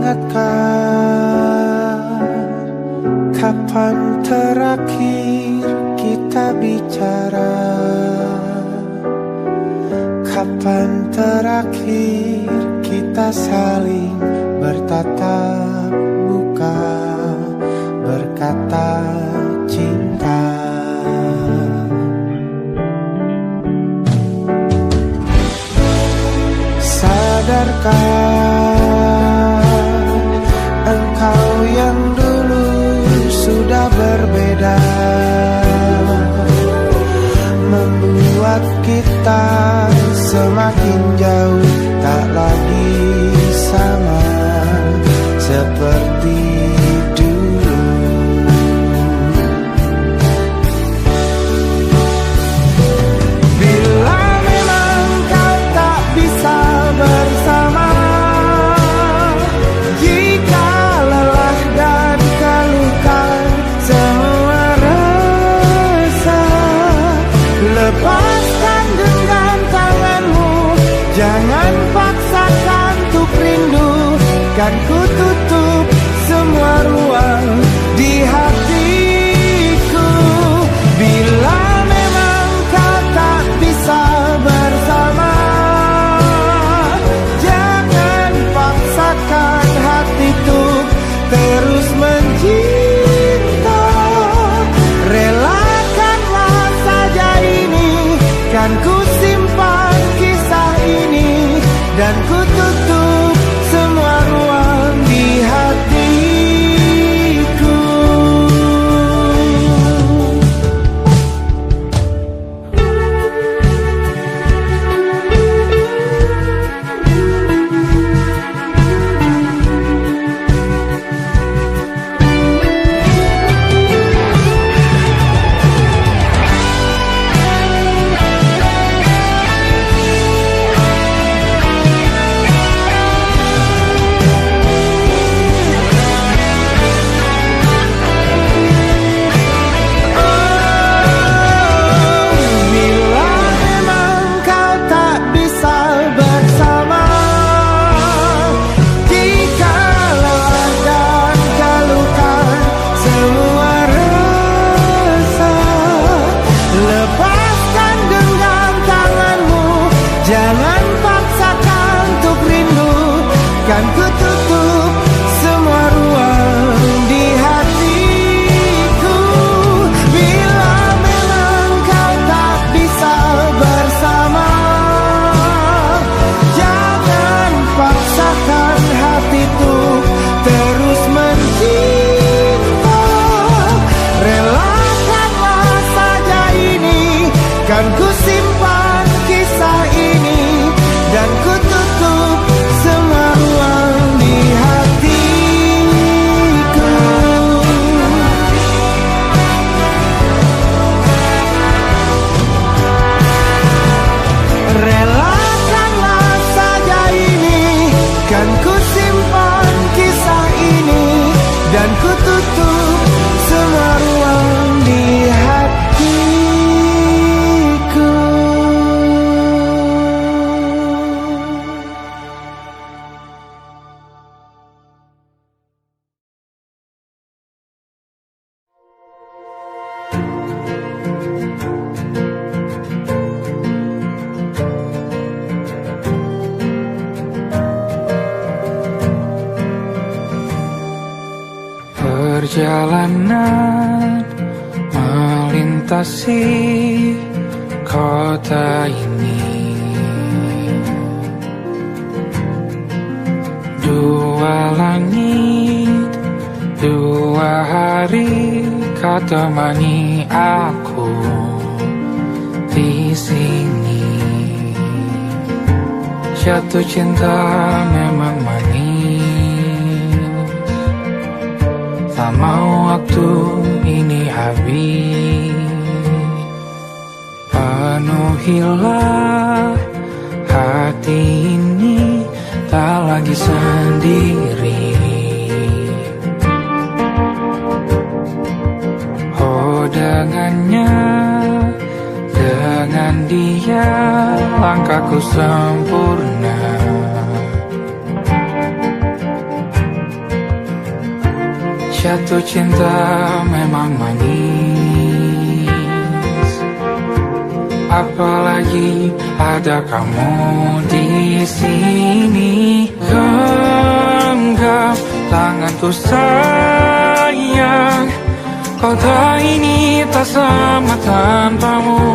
ingatkah kapan terakhir kita bicara? Kapan terakhir kita saling bertatap muka, berkata cinta? Sadarkah engkau yang dulu sudah berbeda, membuat kita semakin jauh, tak lagi sama seperti dulu. Bila memang kau tak bisa bersama, jika lelah dan keluhkan semua rasa, lepaskan genggam tanganmu, jangan paksakan untuk rindu. Kan ku tutup semua ruang di hatiku. Bila memang kau tak bisa bersama, jangan paksakan hati untuk terus mencinta. Relakanlah saja ini, kan ku simpan kisah ini, dan ku tutup semua ruang di hatiku. Jangan paksakan untuk rindu, kan ku tutup semua ruang di hatiku. Bila memang kau tak bisa bersama, jangan paksakan hatiku terus mencinta. Relakanlah saja ini, kan ku simpan kisah ini, dan ku tutup semua ruang di hatiku. Relakanlah saja ini, kan ku simpan kisah ini, dan ku tutup semua ruang di hatiku. Perjalanan melintasi kota ini, dua langit, dua hari kau temani aku di sini. Jatuh cinta memang manis, tak mau waktu ini habis. Penuhilah hati ini, tak lagi sendiri. Oh dengannya, dengan dia langkahku sempurna. Jatuh cinta memang manis, apalagi ada kamu di sini. Genggam tanganku sayang, kota ini tak sama tanpamu.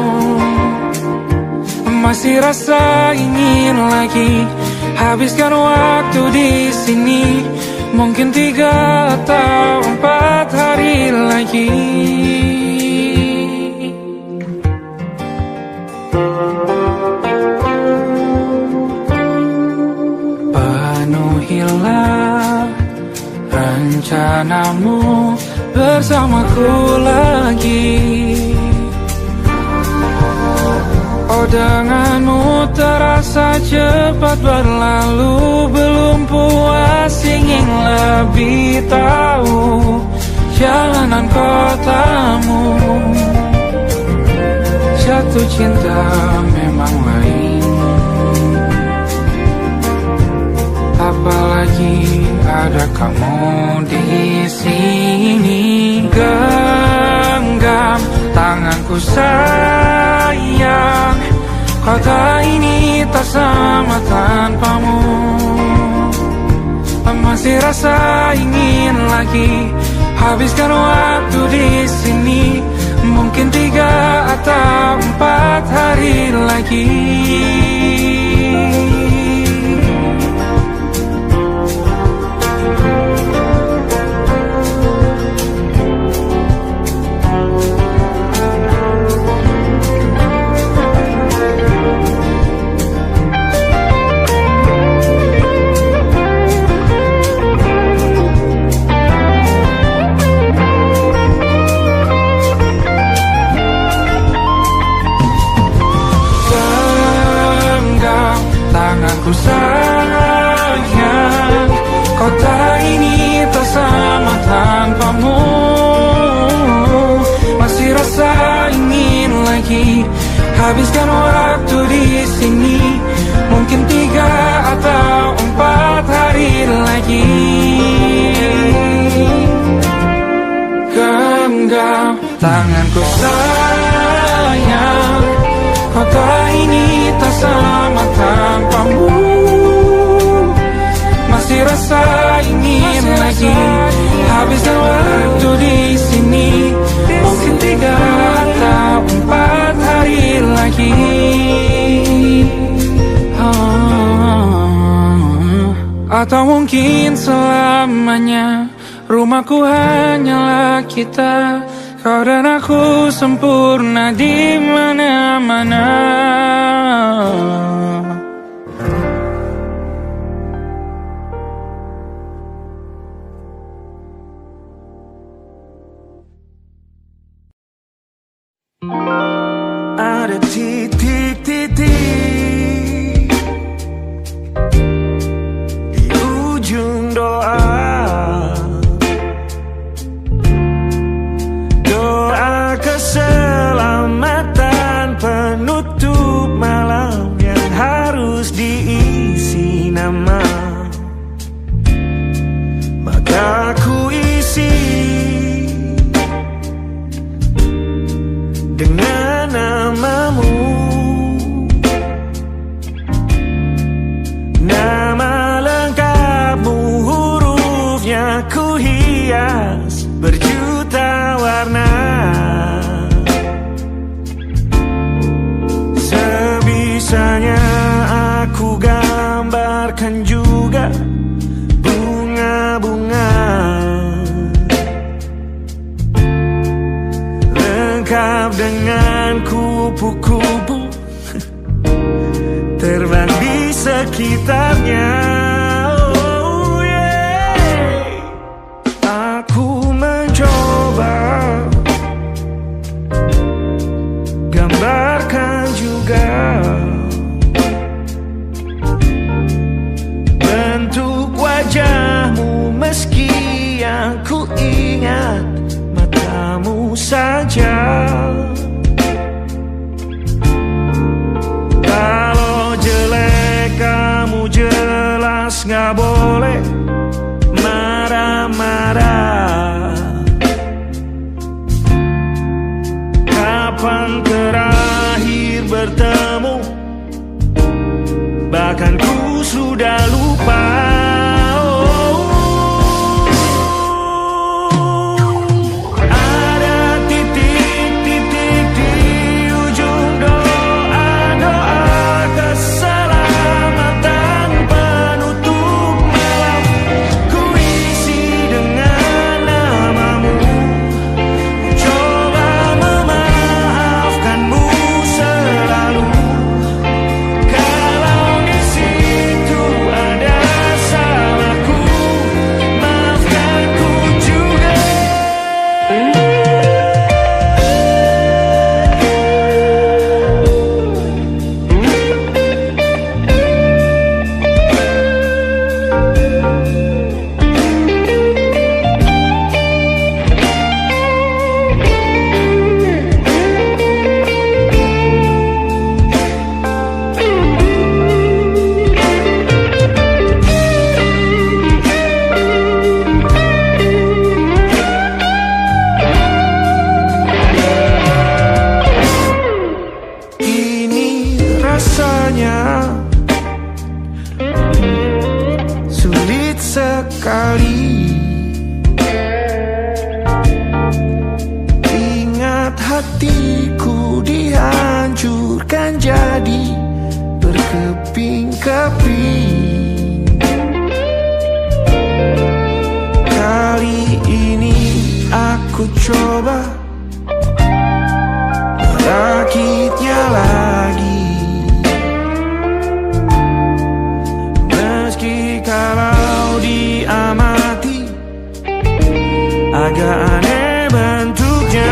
Masih rasa ingin lagi habiskan waktu di sini. Mungkin 3 atau 4 hari lagi. Penuhilah rencanamu bersamaku lagi. Oh, denganmu terasa cepat berlalu. Belum puas ingin lebih tahu jalanan kotamu. Jatuh cinta memang lain, apalagi ada kamu di sini. Genggam tanganku sayang, kota ini tak sama tanpamu. Masih rasa ingin lagi habiskan waktu di sini. Mungkin 3 atau 4 hari lagi. Tanganku sayang, kota ini tak sama tanpamu. Masih rasa ingin lagi habiskan waktu di sini. Mungkin 3 atau 4 hari lagi. Genggam tanganku sayang, kota ini tak sama tanpamu. Masih rasa ingin lagi habiskan waktu di sini. Mungkin 3 atau 4 hari lagi. Atau mungkin selamanya. Rumahku hanyalah kita, kau dan aku sempurna di mana-mana. Ada titik-titik di ujung doa. Doa keselamatan penutup malam yang harus diisi nama. Maka ku isi dengan namamu. Nama lengkapmu, hurufnya ku hias berjuta warna. Sebisanya aku gambarkan juga bunga-bunga, lengkap dengan kupu-kupu terbang di sekitarnya. Oh yeah. Aku mencoba gambarkan juga bentuk wajahmu, meski yang ku ingat matamu saja. Kalau jelek kamu jelas gak boleh marah-marah. aku sudah lupa. Sulit sekali ingat hatiku dihancurkan jadi berkeping-keping. Kali ini aku coba merakitnya lagi. Kalau diamati agak aneh bentuknya.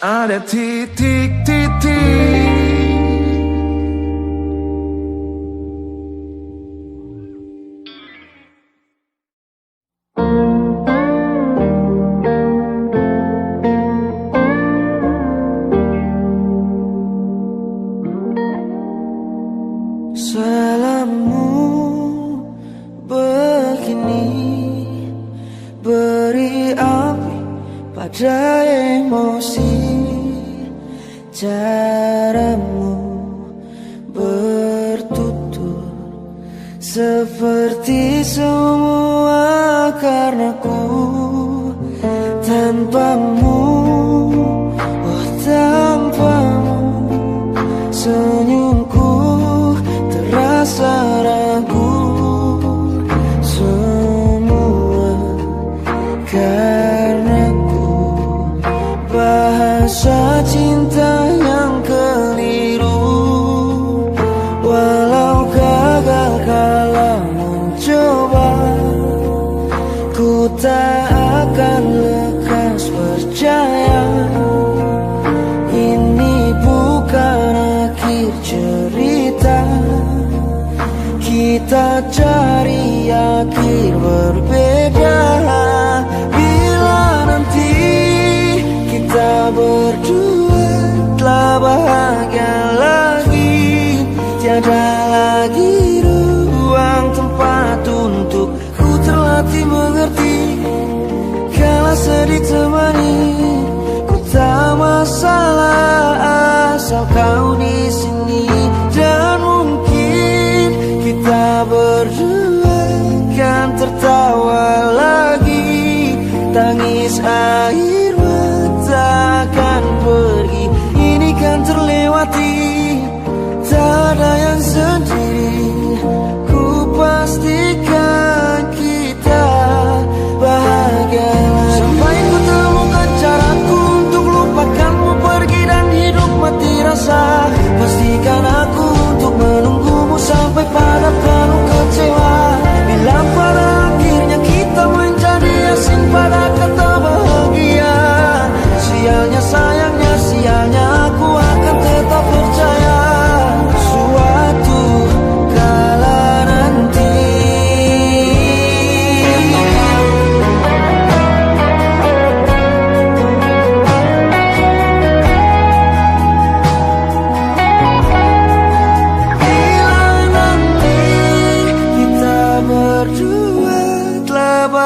Ada titik-titik. Salammu begini beri api pada emosi. Caramu bertutur seperti semua karenaku. Tanpamu, oh tanpamu, senyumku terasa ragu. Semua karenaku, bahasa cinta yang keliru. Walau gagal kala mencoba, ku tak akan lekas percaya. Ini bukan akhir cerita, kita cari akhir berbeda. Bila nanti kita berdua telah bahagia lagi, tiada lagi ruang tempat untuk ku terlatih mengerti. Kala sedih temani, ku tak masalah asal kau di sini. Dan mungkin kita berdua kan tertawa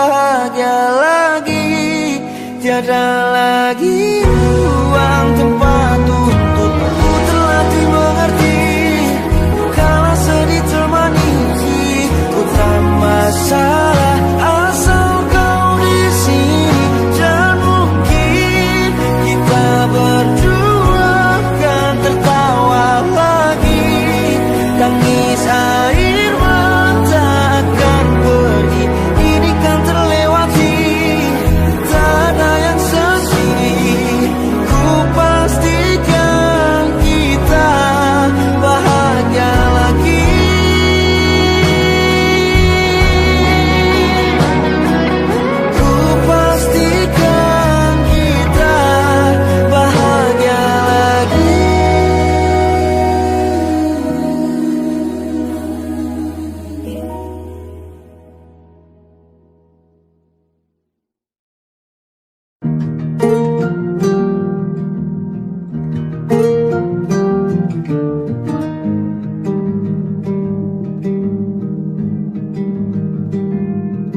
bahagia lagi. Tiada lagi ruang tempat untukku terlatih mengerti. Kala sedih termanisi, ku tak masalah asal kau di sini. Dan mungkin kita berdua kan tertawa lagi. Tangis air mata akan pergi, ini kan terlewati. Tak ada yang sesini, ku pastikan kita bahagia lagi. Ku pastikan kita bahagia lagi.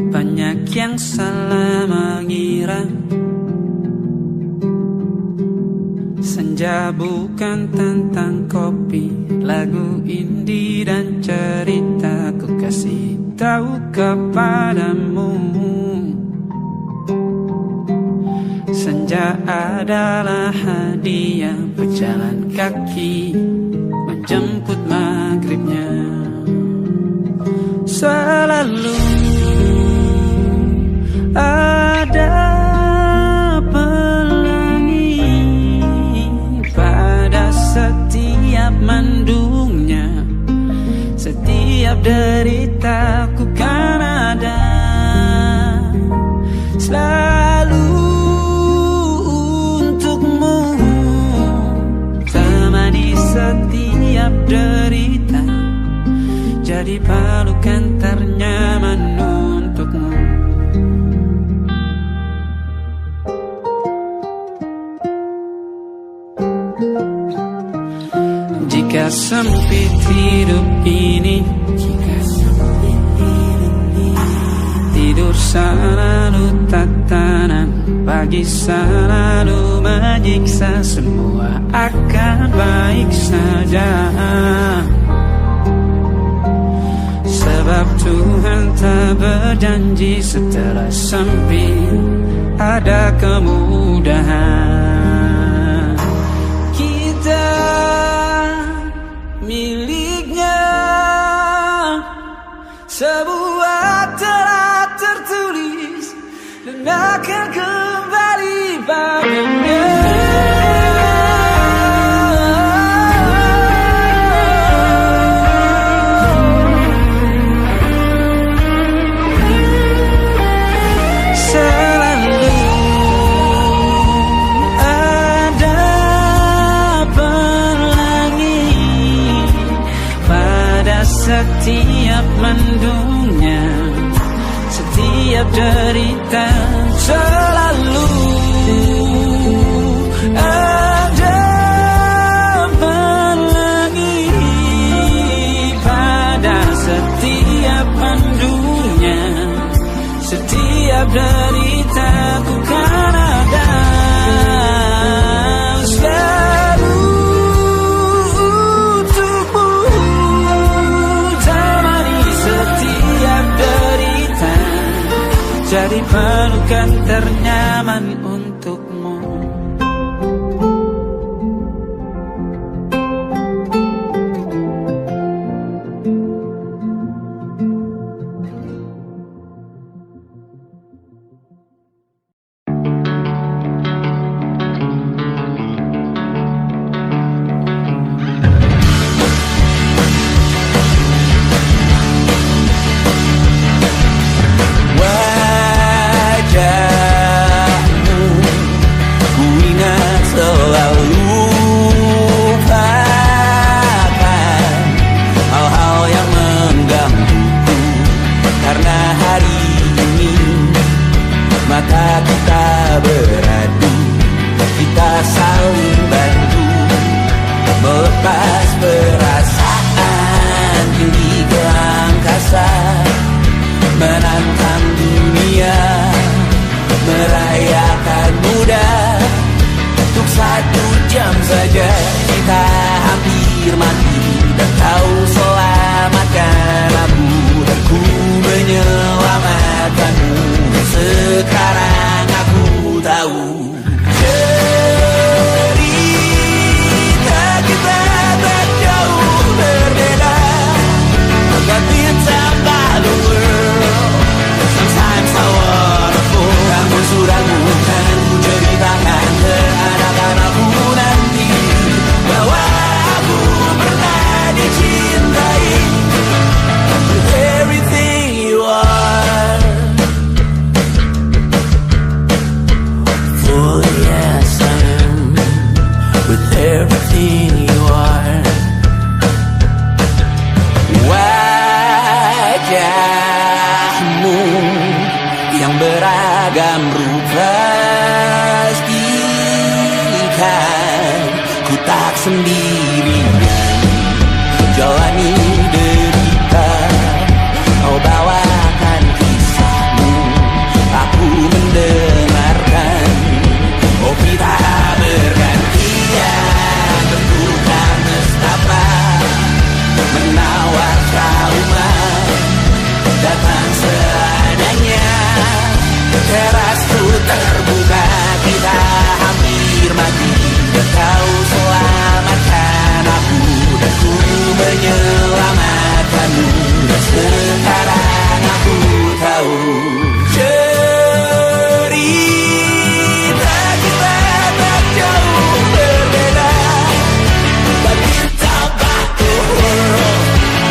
Banyak yang salah mengira senja bukan tentang kopi, lagu indie dan cerita. Ku kasih tahu kepadamu, senja adalah hadiah berjalan kaki menjemput maghribnya. Selalu ada pelangi pada setiap mendungnya. Setiap deritaku kan ada selalu untukmu. Temani setiap derita, jadi pelukan ternyaman untukmu. Jika sempit hidup ini, tidur selalu tatanan, pagi selalu menyiksa, semua akan baik saja. Sebab Tuhan tak berjanji setelah sempit ada kemudahan. Kita miliknya, sebuah telah tertulis dan akan kembali padanya. Setiap mendungnya, setiap derita, selalu ada pelangi pada setiap mendungnya. Setiap derita ku kan ada jadi pelukan ternyaman untukmu. Melepas perasaan tinggi ke angkasa, menantang dunia. kita hampir mati, dan kau selamatkan aku, dan ku menyelamatkanmu. Sekarang aku tahu cerita kita tak jauh berbeda, tapi tambah the world. Sometimes I wanna fall. Kamu sudah bukan ku ceritakan ke anak-anakku nanti bahwa aku pernah dicintai with everything you are. Oh yes I am, with everything you are. Wajahmu yang beragam rupa pastikan ku tak sendirian jalani derita. Kau bawakan kisahmu, aku mendengarkan. Oh kita bergantian bentukan nestapa, menawar trauma datang seadanya. Terasku terbuka, kita hampir mati, dan kau selamatkan aku, dan ku menyelamatkanmu. Dan sekarang aku tahu cerita kita tak jauh berbeda, tapi tambah the world.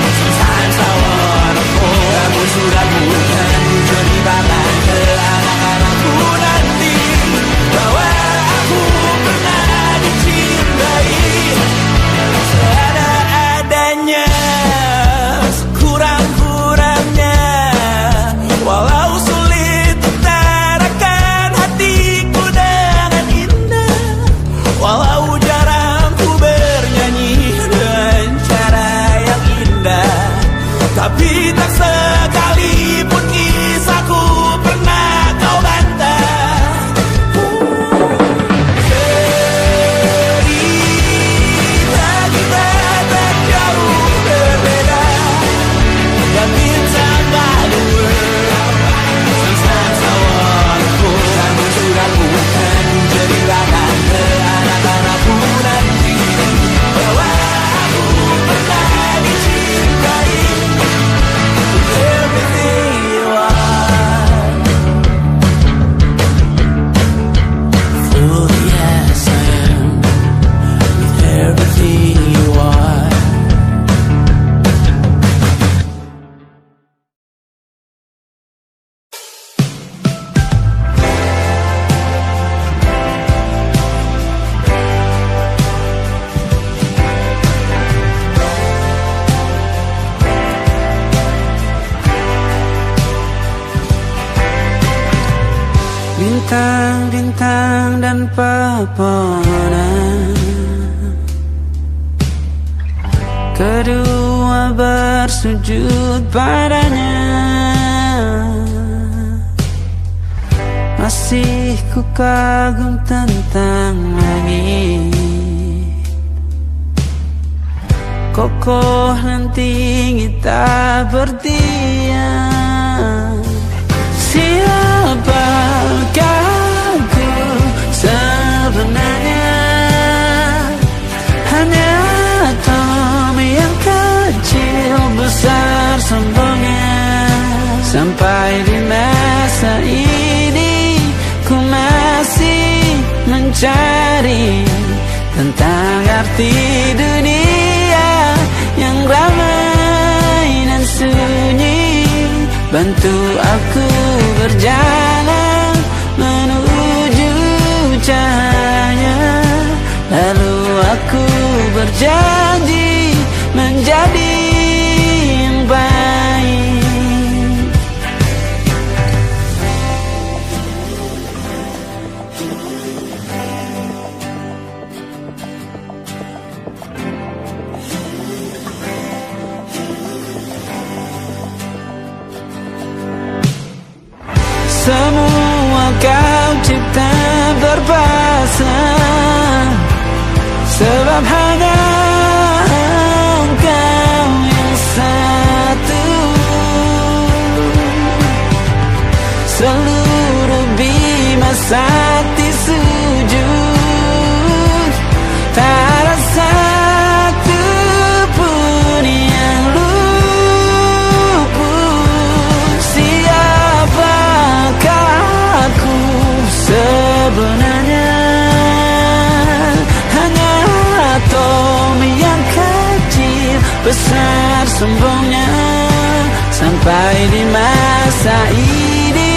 Sometimes I wanna fall. Kamu sudah bukan ku ceritakan ke anak-anakku nanti bahwa aku pernah dicintai seada-adanya, sekurang-kurangnya. Walau sulit utarakan hatiku dengan indah, walau jarang ku bernyanyi dengan cara yang indah, tapi tak sekalipun kisahku pernah kau bantah. Cerita kita tak jauh berbeda, tapi tambah the world. Sometimes I wanna fall. Kamu sudah bukan ceritakan ke anak-anakku nanti bahwa aku pernah dicintai with everything you are. Oh yes I am, with everything you are. Bintang-bintang dan pepohonan, kedua bersujud padanya. Masih ku kagum tentang langit, kokoh dan tinggi tak berdiam. Siapakah aku sebenarnya? Hanya atom yang kecil besar sombongnya. Sampai di masa ini ku masih mencari tentang arti dunia yang ramai dan sunyi. Bantu aku berjalan menuju cahaya, lalu aku berjanji menjadi yang baik. Semua kau cipta berpasang, sebab hanya engkau yang satu. Seluruh bima sakti sujud, tak ada satu pun yang luput. Siapakah aku sebenarnya? Hanya atom yang kecil, besar sombongnya. Sampai di masa ini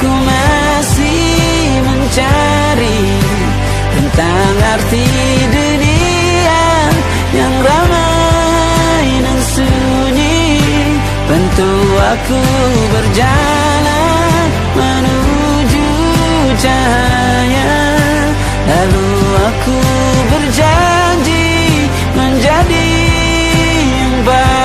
ku masih mencari tentang arti dunia yang ramai dan sunyi. Bantu aku berjalan menuju cahaya, lalu aku berjanji menjadi yang baik.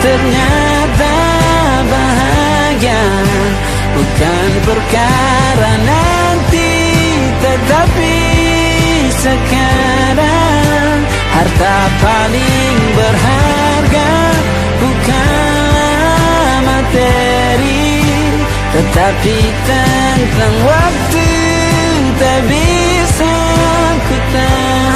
Ternyata bahagia bukan perkara nanti, tetapi sekarang. Harta paling berharga bukanlah materi, tetapi tentang waktu tak bisa ku tahan.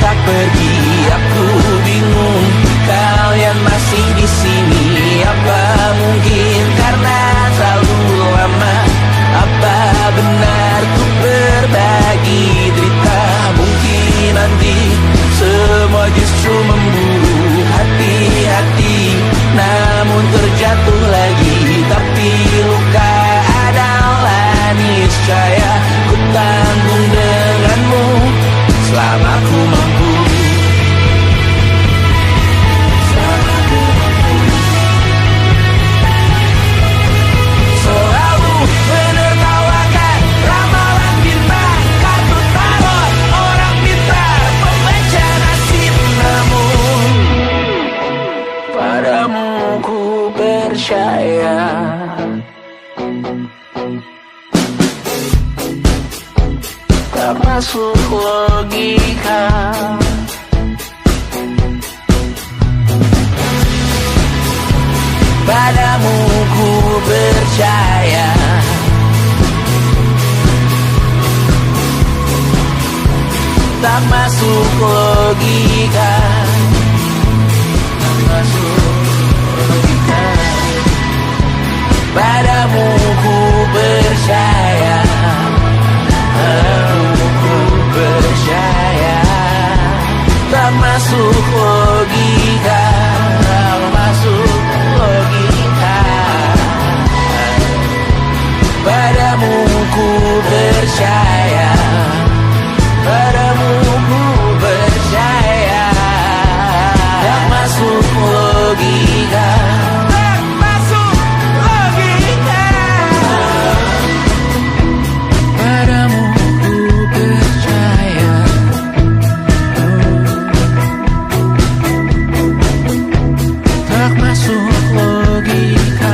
Tak pergi, aku bingung. Kalian masih di sini. Apa mungkin karena terlalu Padamu ku percaya. Tak masuk logika. Padamu ku percaya. Tak masuk logika. Tak masuk logika. Padamu ku percaya. Padamu ku percaya. Tak masuk logika. Tak masuk logika. Padamu ku percaya. Padamu ku percaya. Tak masuk logika. Tak masuk logika. Padamu ku percaya. Tak masuk logika.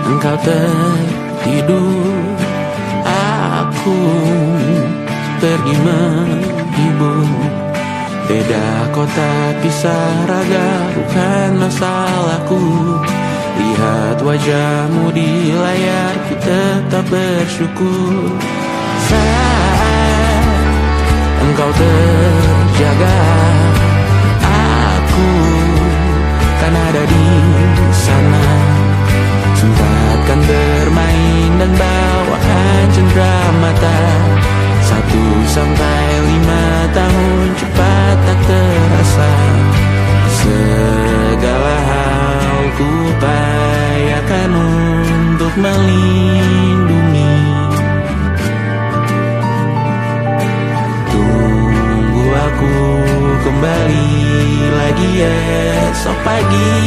Engkau tertidur, aku pergi menghibur. Beda kota pisah raga bukan masalahku. Lihat wajahmu di layar, ku tetap bersyukur. Saat engkau terjaga, aku kan ada di sana. Sempatkan bermain dan bawaan cenderamata. 1-5 tahun cepat tak terasa. Segala hal ku upayakan untuk melindungi. Tunggu aku kembali lagi esok pagi.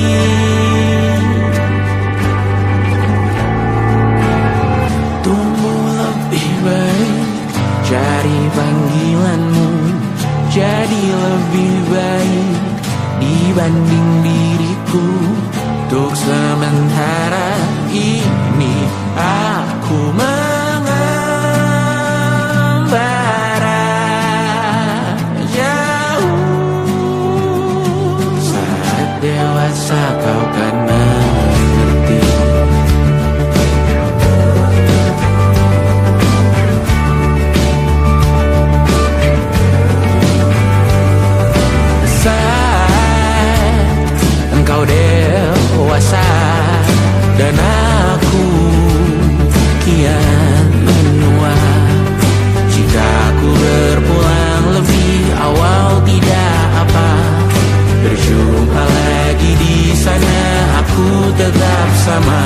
Cari panggilanmu jadi lebih baik dibanding diriku. Untuk sementara ini aku mengembara jauh. Saat dewasa kau kan mengerti. Engkau dewasa dan aku kian menua. Jika aku berpulang lebih awal tidak apa. Berjumpa lagi di sana, aku tetap sama.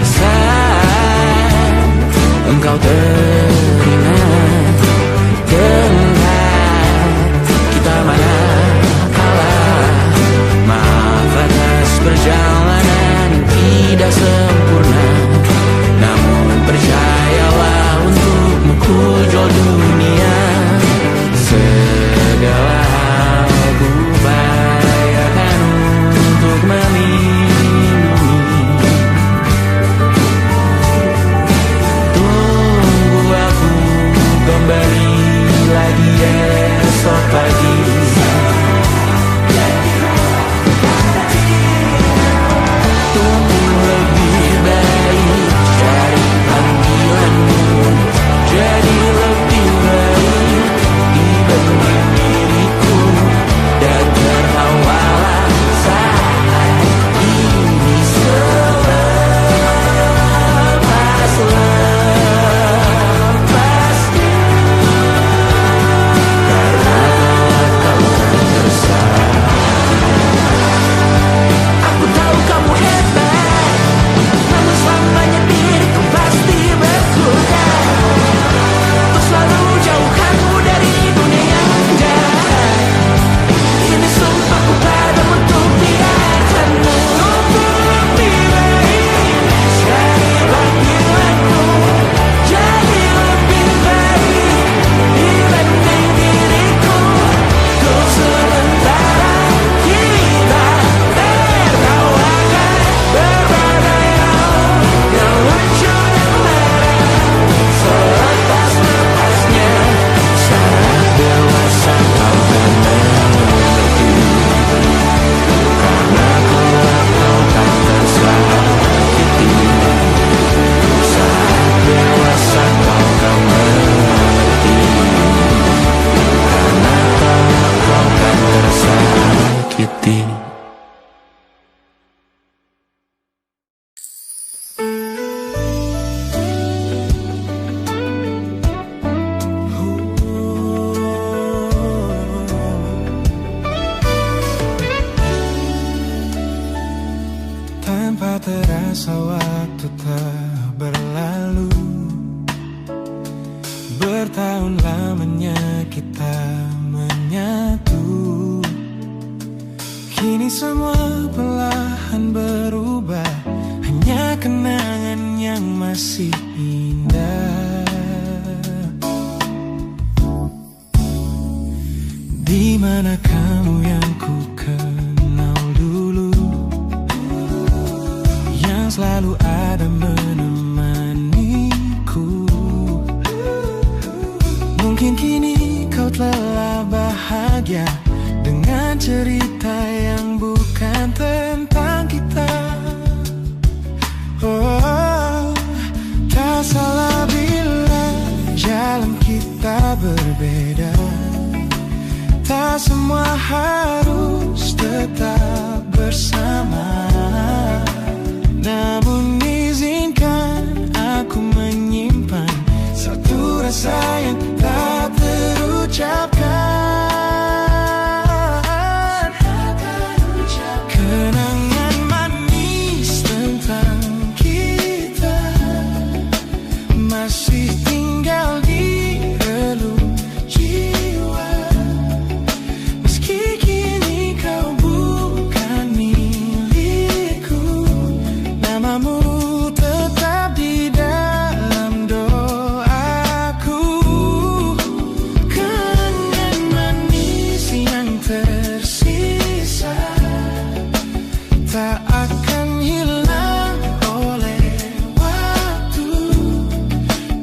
Saat engkau teringat tentang kita mana perjalanan tidak sempurna, namun percayalah untukmu ku jual dunia. Segala hal ku upayakan untuk melindungi. terasa waktu tak berlalu. Bertahun lamanya kita menyatu. Kini semua perlahan berubah, hanya kenangan yang masih indah. Di mana kamu yang ku kenal dulu, yang selalu ada menemaniku. Mungkin kini kau telah bahagia dengan cerita yang bukan tentang kita. Oh, tak salah bila jalan kita berbeda. Tak semua harus tetap bersama. Namun izinkan aku menyimpan satu rasa yang tak terucapkan. Kenangan manis tentang kita masih tinggal di relung jiwa. Meski kini kau bukan milikku, namamu tetap di dalam doaku. Kenangan manis yang tersisa tak akan hilang oleh waktu.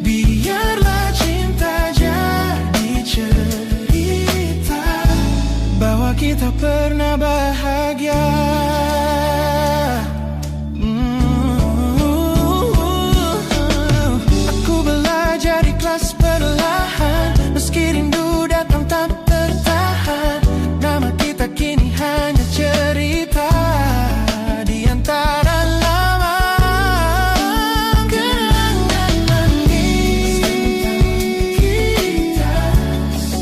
Biarlah cinta jadi cerita bahwa kita pernah bahagia. Aku belajar ikhlas perlahan, meski rindu datang tak tertahan. Nama kita kini hanya cerita di antara lama. Kenangan manis kita,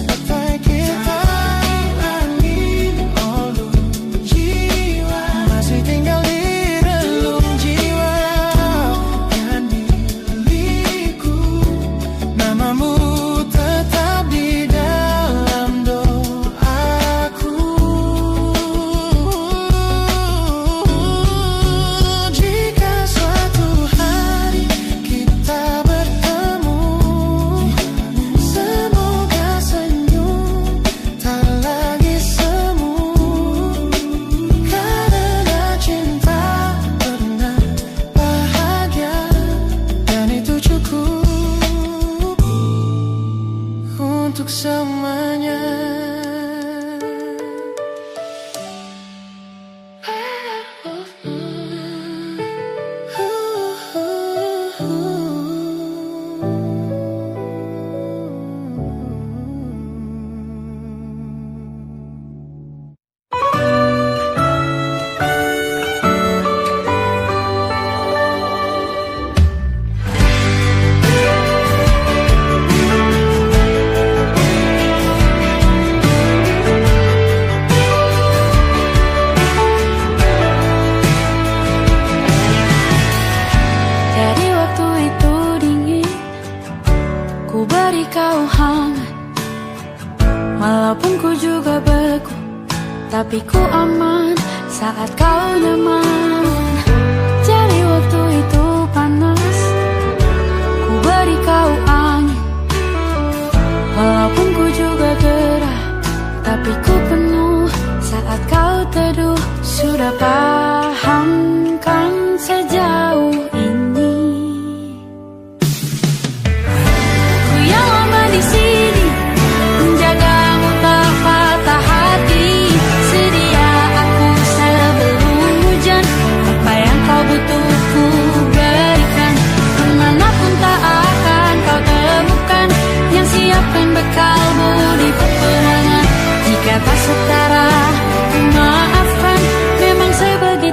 sampai kita angin olung jiwa, masih tinggal di relung jiwa. Kan milikku, namamu tetap di dalam doaku. Jika suatu hari kita bertemu, semoga senyum tak lagi semu. Karena cinta pernah bahagia, dan itu cukup untuk semuanya. Dari waktu itu dingin, ku beri kau hangat. Walaupun ku juga beku, tapi ku aman saat kau nyaman. Dari waktu itu panas, ku beri kau angin. Walaupun ku juga gerah, tapi ku penuh saat kau teduh. Sudah paham kan sejauh ini? Ku yang lama di sini, menjagamu tak patah hati. Sedia aku sebelum hujan, apa yang kau butuh ku berikan. Kemanapun tak akan kau temukan yang siapkan bekalmu di peperangan. Jika tak setara, ku maafkan, memang sebagaimana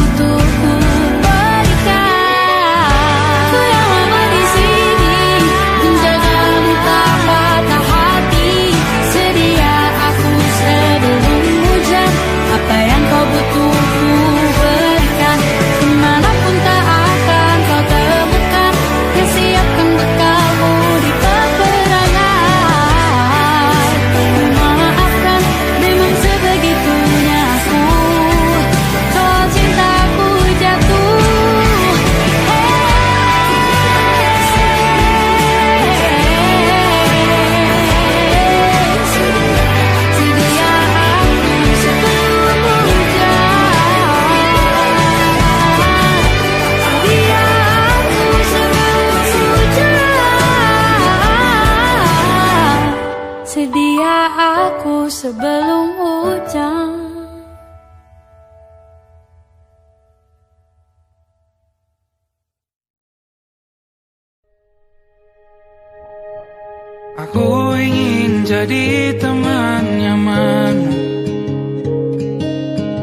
butuh ku berikan. Ku yang lama di sini menjagamu tak patah hati. Sedia aku sebelum hujan. Apa yang kau butuh ku berikan. Kemanapun tak akan kau temukan. Yang siapkan bekalmu di peperangan. Maafkan memang sebegitunya aku. Soal cintaku jatuh. Sedia aku sebelum hujan. Sedia aku sebelum hujan. Sedia aku sebelum hujan. Aku ingin jadi teman nyaman,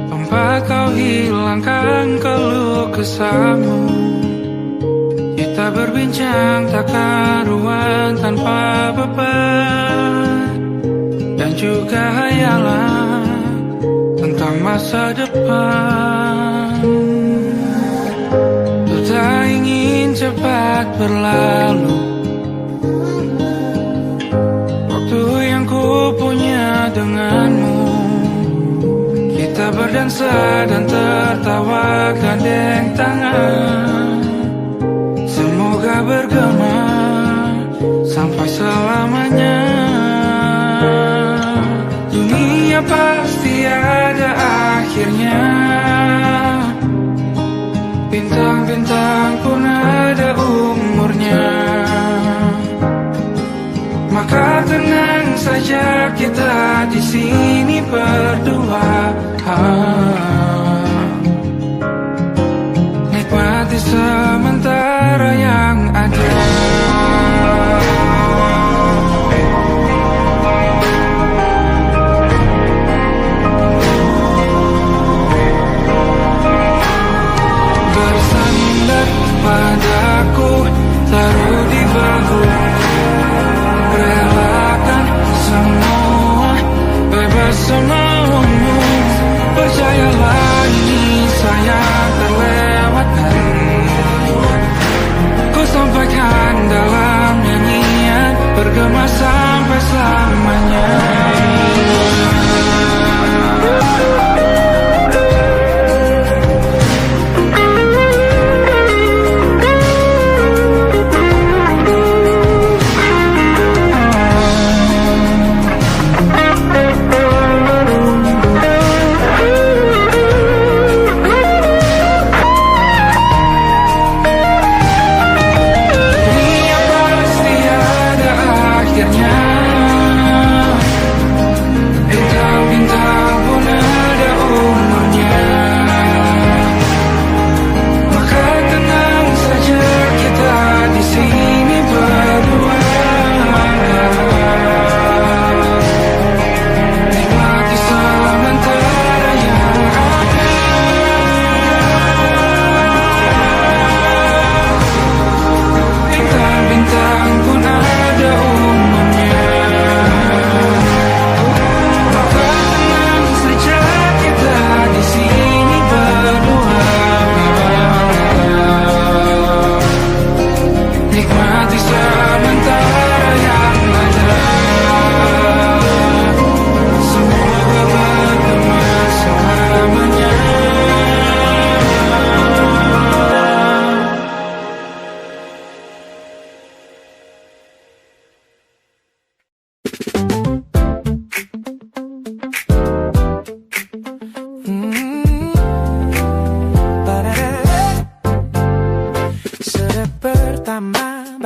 tempat kau hilangkan keluh kesahmu. Kita berbincang tak karuan tanpa beban, dan juga hayalan tentang masa depan. Ku tak ingin cepat berlalu waktu yang ku punya denganmu. Kita berdansa dan tertawa gandeng tangan. Semoga bergema sampai selamanya. Dunia pasti ada akhirnya. Bintang-bintang pun ada umurnya. Maka tenang saja kita di sini berdua. Nikmati sementara yang ada. Bersandar padaku, taruh di bahu. Relakan semua, bebas semaumu. Percayalah ini sayang terlewatkan. Ku sampaikan dalam nyanyian, bergema sampai selamanya.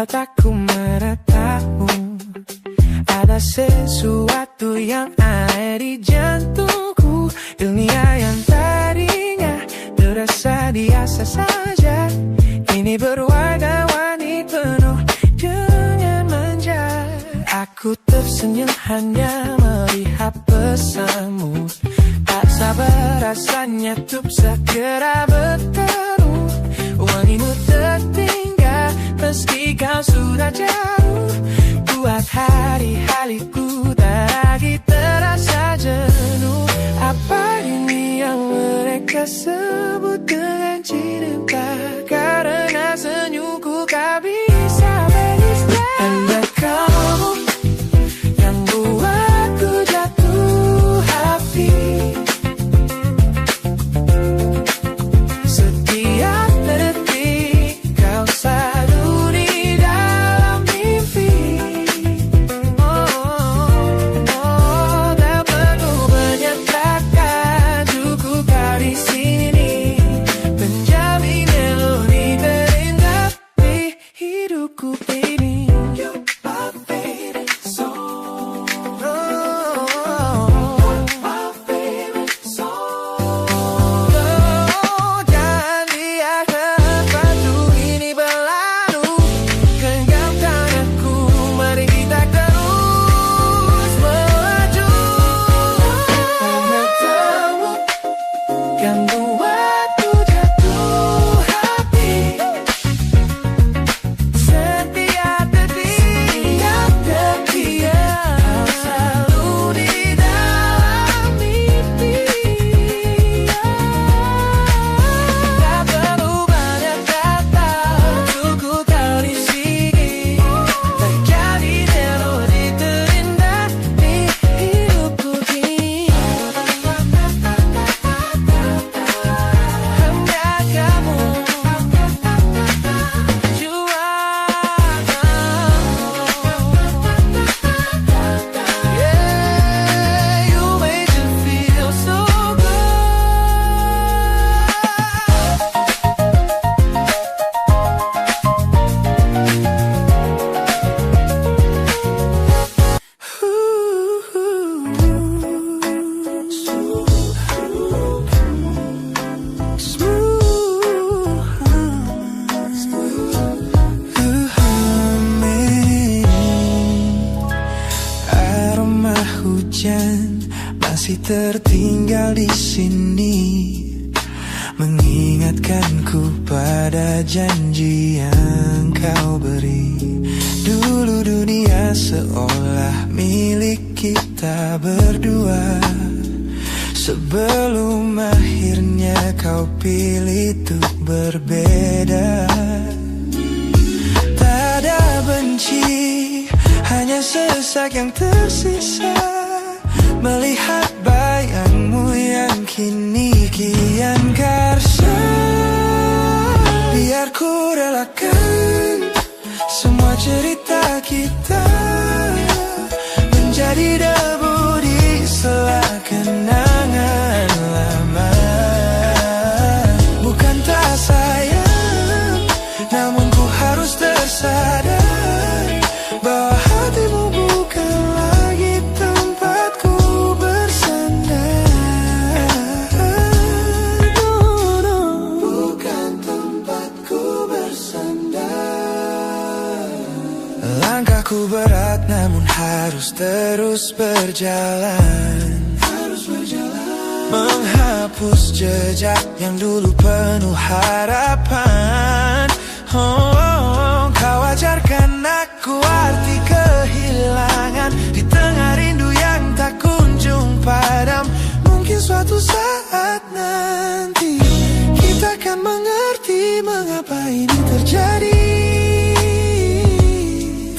mataku meratamu. Ada sesuatu yang ada di jantungku. Dunia yang tadinya terasa biasa saja, kini berwarna-warni penuh dengan manja. Aku tersenyum hanya melihat pesanmu. Tak sabar rasanya untuk segera bertemu. Wangimu tertinggal meski kau sudah jauh. Buat hari-hariku tak lagi terasa jenuh. Apa ini yang mereka sebut dengan cinta? Karena senyumku kau bisa beristirahat. Hanya kamu yang buatku jatuh hati. Setiap detik kau selalu di dalam mimpi. Tak perlu menyatakan cukup kau di sini, menjamin melodi terindah di hidupku, baby. You're my favorite song. My favorite song. Jangan biarkan waktu ini berlalu. Genggam tanganku, mari kita terus melaju. Hanya kamu yang buatku jatuh hati. Setiap detik kau selalu di dalam mimpi. Tak perlu banyak kata, cukup kau di sini, menjadi melodi terindah di hidupku kini. Hanya kamu, you yeah, you make me feel so good. Aroma hujan masih tertinggal di sini, mengingatkanku pada janji yang kau beri. Dulu dunia seolah milik kita berdua, sebelum akhirnya kau pilih untuk berbeda. Tak ada benci, hanya sesak yang tersisa, melihat bayangmu yang kini kian karsa. Biar ku relakan semua cerita kita menjadi debu di sela kenangan lama. Bukan tak sayang, namun ku harus tersadar bahwa hatimu bukan lagi tempatku bersandar. Bukan tempatku bersandar. Langkahku berat namun harus terus berjalan, menghapus jejak yang dulu penuh harapan. Kau ajarkan aku arti kehilangan di tengah rindu yang tak kunjung padam. Mungkin suatu saat nanti kita akan mengerti mengapa ini terjadi.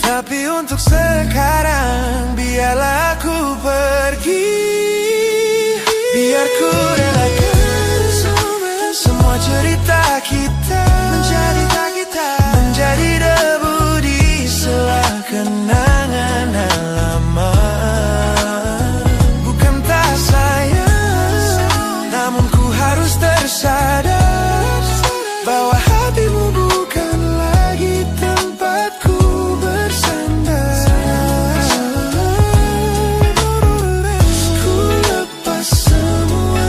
Tapi untuk sekarang biarlah aku pergi. Biar ku relakan semua cerita kita menjadi debu di sela kenangan lama. Bukan tak sayang, namun ku harus tersadar bahwa hatimu bukan lagi tempatku bersandar. Ku lepas semua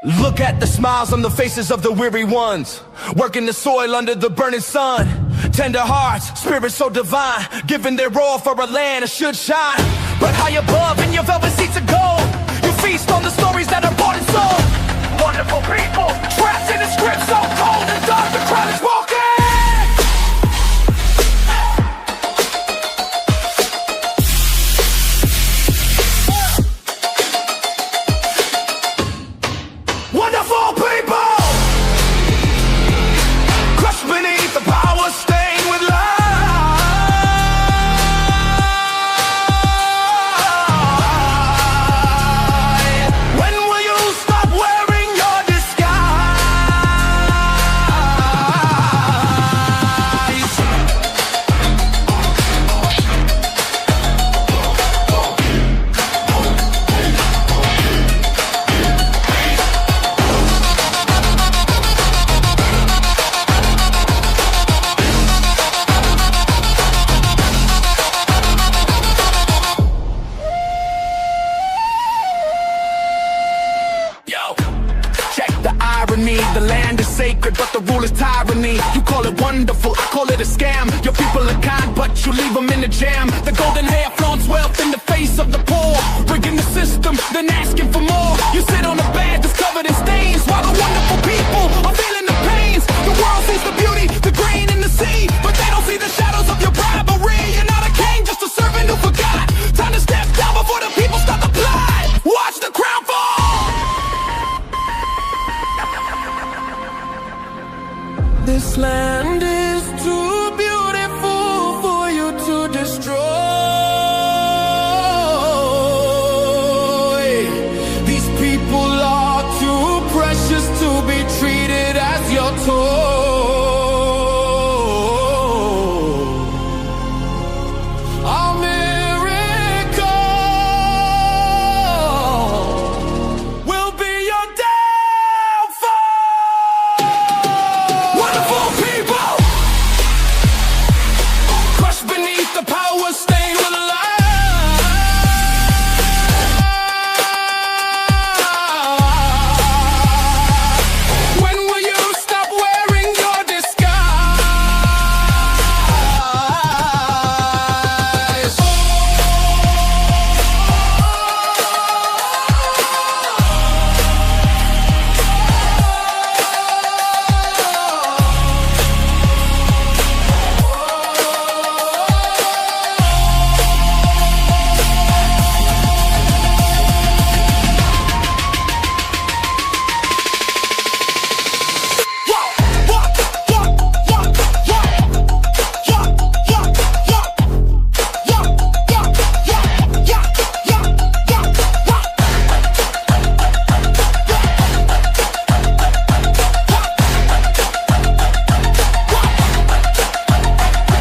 Look at the smiles on the faces of the weary ones, working the soil under the burning sun. Tender hearts, spirits so divine, giving their all for a land that should shine. But high above in your velvet seats of gold, you feast on the stories that are bought and sold. Wonderful people, trapped in a script so cold and dark, the crowd is walking. Wonderful people, crushed beneath the power, stained with light. When will you stop wearing your disguise? Yo, check the irony. The land is sacred, but the rule is tyranny. You call it wonderful, I call it a scam. Your people are kind, but you leave them in the jam. The golden hair flaunts wealth in the face of the poor, rigging the system, then asking for more. You sit on a bed that's covered in stains, while the wonderful people are feeling the pains. The world sees the beauty, the grain in the sea, but they don't see the shadows of your bribery. You're not a king, just a servant who forgot. Time to step down before the people start to plot. Watch the crown fall. This land is too beautiful for you to destroy. These people are too precious to be treated as your toy. Our miracle will be your downfall. Wonderful people, crushed beneath the power, stained with light. When will you stop wearing your disguise?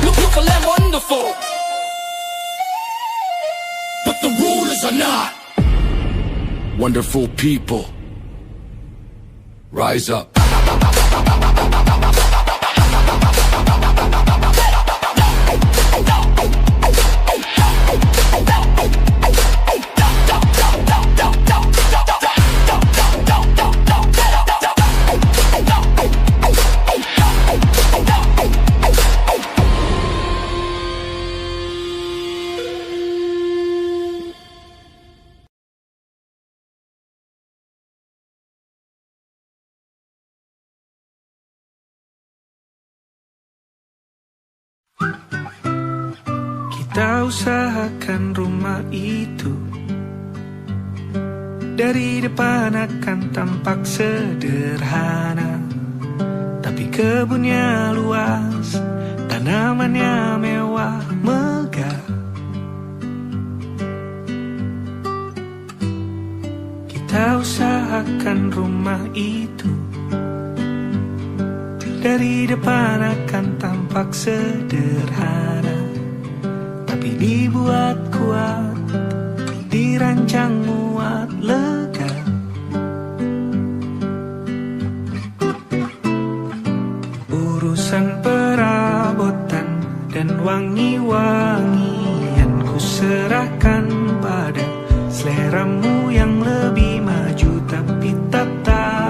Look for land wonderful, but the rulers are not. Wonderful people, rise up. Kita usahakan rumah itu dari depan akan tampak sederhana, tapi kebunnya luas, tanamannya mewah megah. Kita usahakan rumah itu dari depan akan tampak sederhana, tapi dibuat kuat, dirancang muat lega. Urusan perabotan dan wangi-wangian ku serahkan pada seleramu yang lebih maju, tapi tetap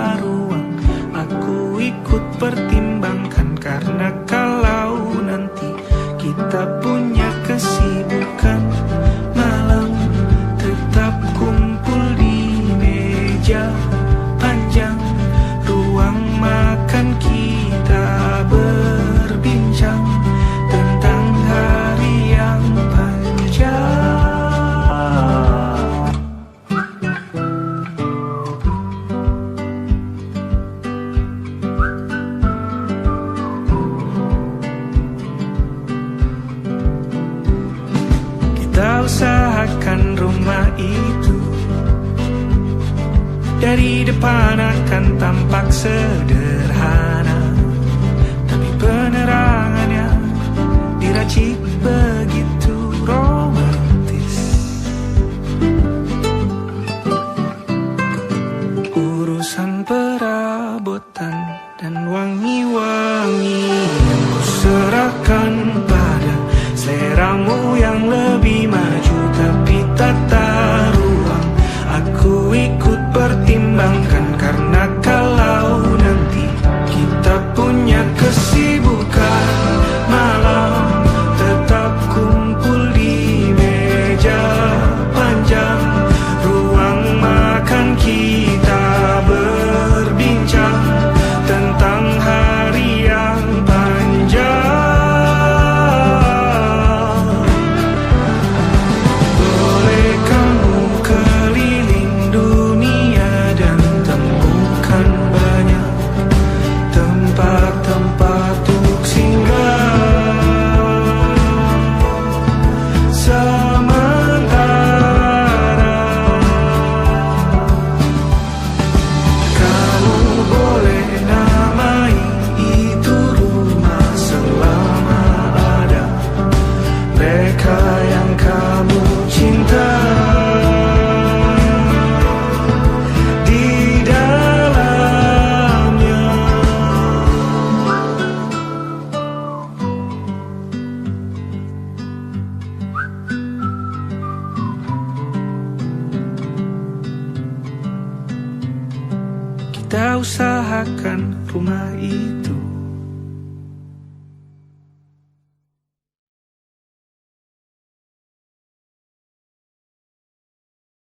Dari depan akan tampak sederhana, tapi penerangannya diracik begitu romantis. Urusan perabotan dan wangi-wangi yang kuserahkan pada seleramu yang lebih maju, tapi tata ruang aku ikut pertimbangkan, karena kalau nanti kita punya kesibukan malam, tetap kumpul di meja panjang ruang makan, kita berbincang tentang hari yang panjang. Boleh kamu keliling dunia dan temukan banyak tempat-tempat untuk singgah. Sementara kamu boleh namai itu rumah selama ada mereka yang kamu cinta di dalamnya. Kita usahakan rumah itu